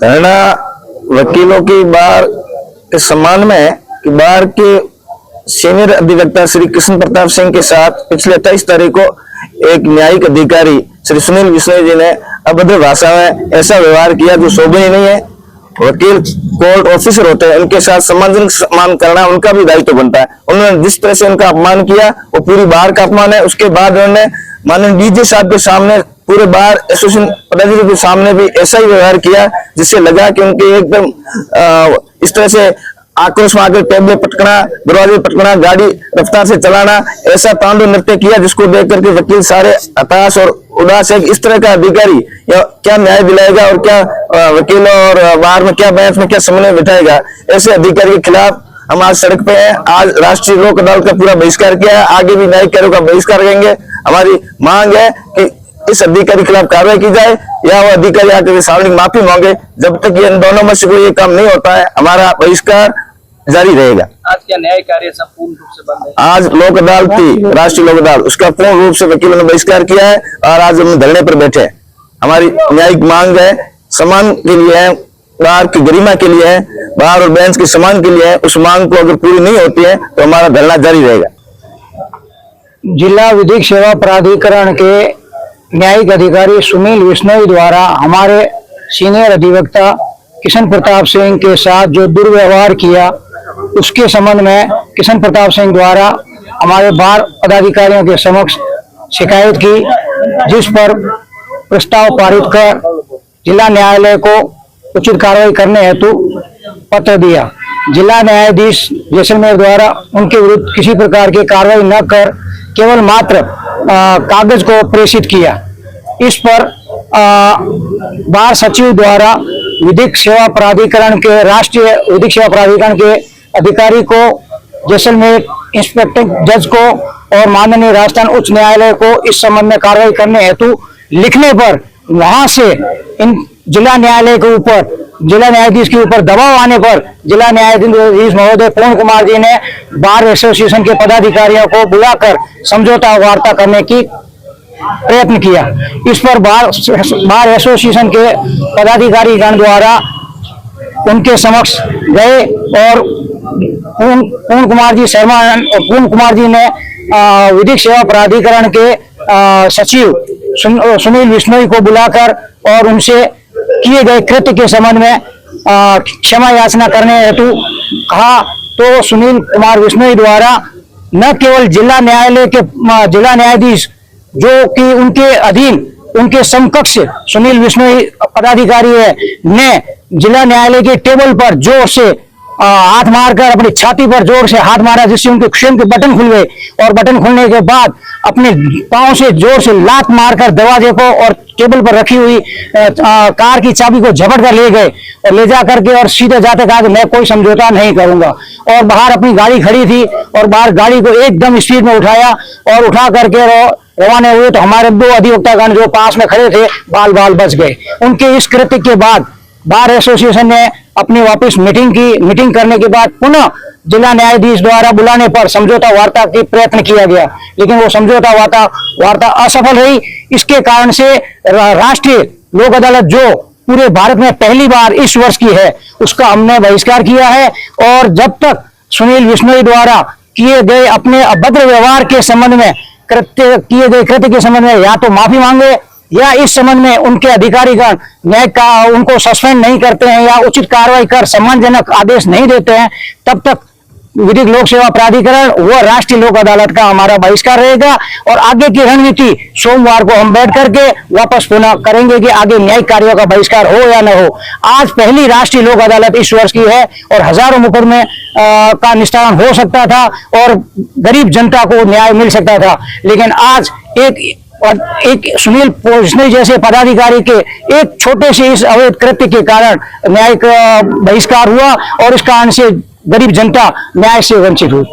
धरना वकीलों की बार के सम्मान में है कि बार के सीनियर अधिवक्ता श्री कृष्ण प्रताप सिंह के साथ पिछले 28 तारीख को एक न्यायिक अधिकारी श्री सुनील बिश्नोई जी ने अभद्र भाषा में ऐसा व्यवहार किया जो शोभनीय नहीं है। वकील कोर्ट ऑफिसर होते हैं, उनके साथ सम्मानजनक सम्मान करना उनका भी दायित्व बनता है। उन्होंने जिस तरह से उनका अपमान किया वो पूरी बार का अपमान है। उसके बाद उन्होंने माननीय डीजे साहब के सामने पूरे बार एसोसिएशन पदाधिकारियों के सामने भी ऐसा ही व्यवहार किया जिससे लगा कि उनके एकदम इस तरह से आक्रोश में आकर टेबल पटकना, दरवाजे पटकना, गाड़ी रफ्तार से चलाना, ऐसा तांडव नृत्य किया जिसको देख करके वकील सारे हताश और उदास है। इस तरह का अधिकारी क्या न्याय दिलाएगा और क्या वकीलों और बार में क्या बहस में क्या समन्वय बिठाएगा। ऐसे अधिकारी के खिलाफ हम आज सड़क पे हैं। आज राष्ट्रीय लोक अदालत का पूरा बहिष्कार किया है, आगे भी न्यायिक कार्यों का बहिष्कार करेंगे। हमारी मांग है कि इस अधिकारी के खिलाफ कार्रवाई की जाए या वो अधिकारी आकर सार्वजनिक माफी मांगे। जब तक ये इन दोनों में से कोई ये काम नहीं होता है हमारा बहिष्कार जारी रहेगा। आज क्या न्याय कार्य सब पूर्ण रूप से बंद है? आज लोक अदालत थी, राष्ट्रीय लोक अदालत, उसका पूर्ण रूप से वकीलों ने बहिष्कार किया है और आज हम धरने पर बैठे हैं। हमारी न्यायिक मांग है, सम्मान के लिए है, बार की गरिमा के लिए है, बार और बेंच के सम्मान के लिए है। उस मांग को अगर पूरी नहीं होती है तो हमारा धरना जारी रहेगा। जिला विधिक सेवा प्राधिकरण के न्यायिक अधिकारी सुनील बिश्नोई द्वारा हमारे सीनियर अधिवक्ता कृष्ण प्रताप सिंह के साथ जो दुर्व्यवहार किया उसके संबंध में कृष्ण प्रताप सिंह द्वारा हमारे बार पदाधिकारियों के समक्ष शिकायत की, जिस पर प्रस्ताव पारित कर जिला न्यायालय को उचित कार्रवाई करने हेतु पत्र दिया। जिला न्यायाधीश जैसलमेर द्वारा उनके विरुद्ध किसी प्रकार की कार्रवाई न कर केवल मात्र कागज को प्रेषित किया। इस पर बार सचिव द्वारा विधिक सेवा प्राधिकरण के राष्ट्रीय विधिक सेवा प्राधिकरण के अधिकारी को, जैसलमेर इंस्पेक्टर जज को और माननीय राजस्थान उच्च न्यायालय को इस संबंध में कार्रवाई करने हेतु लिखने पर वहां से इन जिला न्यायालय के ऊपर, जिला न्यायाधीश के ऊपर दबाव आने पर जिला न्यायाधीश महोदय पूर्ण कुमार जी ने बार एसोसिएशन के पदाधिकारियों को बुलाकर समझौता वार्ता करने की प्रयत्न किया। इस पर बार एसोसिएशन के पदाधिकारीगण द्वारा उनके समक्ष गए और पूर्ण कुमार जी शर्मा और पूर्ण कुमार जी ने विधिक सेवा प्राधिकरण के सचिव सुनील बिश्नोई को बुलाकर और उनसे किए गए कृत्य के संबंध में क्षमा याचना करने हेतु कहा। तो सुनील कुमार बिश्नोई द्वारा न केवल जिला न्यायालय के जिला न्यायाधीश जो कि उनके अधीन उनके समकक्ष सुनील बिश्नोई पदाधिकारी है ने जिला न्यायालय के टेबल पर जोर से हाथ मारकर अपनी छाती पर जोर से हाथ मारा, जिससे उनके स्वयं के बटन खुल गए और बटन खुलने के बाद अपने पांव से जोर से लात मारकर दरवाजे को और टेबल पर रखी हुई कार की चाबी को झपट कर ले गए और ले जा करके और सीधे जाते कहा कि मैं कोई समझौता नहीं करूंगा। और बाहर अपनी गाड़ी खड़ी थी और बाहर गाड़ी को एकदम स्पीड में उठाया और उठा करके रवाना हुए। तो हमारे दो अधिवक्तागण जो पास में खड़े थे बाल बाल बच गए। उनके इस कृत्य के बाद बार एसोसिएशन ने अपनी वापस मीटिंग की। मीटिंग करने के बाद पुनः जिला न्यायाधीश द्वारा बुलाने पर समझौता वार्ता की प्रयत्न किया गया, लेकिन वो समझौता वार्ता असफल रही। इसके कारण से राष्ट्रीय लोक अदालत जो पूरे भारत में पहली बार इस वर्ष की है उसका हमने बहिष्कार किया है। और जब तक सुनील बिश्नोई द्वारा किए गए अपने अभद्र व्यवहार के संबंध में किए गए कृत्य के संबंध में या तो माफी मांगे या इस संबंध में उनके अधिकारीगण न्याय का उनको सस्पेंड नहीं करते हैं या उचित कार्रवाई कर सम्मानजनक आदेश नहीं देते हैं, तब तक विधिक लोक सेवा प्राधिकरण व राष्ट्रीय लोक अदालत का हमारा बहिष्कार रहेगा। और आगे की रणनीति सोमवार को हम बैठ करके वापस पुनः करेंगे कि आगे न्यायिक कार्यों का बहिष्कार हो या न हो। आज पहली राष्ट्रीय लोक अदालत इस वर्ष की है और हजारों मुकदमे का निस्तारण हो सकता था और गरीब जनता को न्याय मिल सकता था, लेकिन आज एक सुनील बिश्नोई जैसे पदाधिकारी के एक छोटे से इस अवैध कृत्य के कारण न्यायिक बहिष्कार हुआ और इस कारण से गरीब जनता न्याय से वंचित हुई।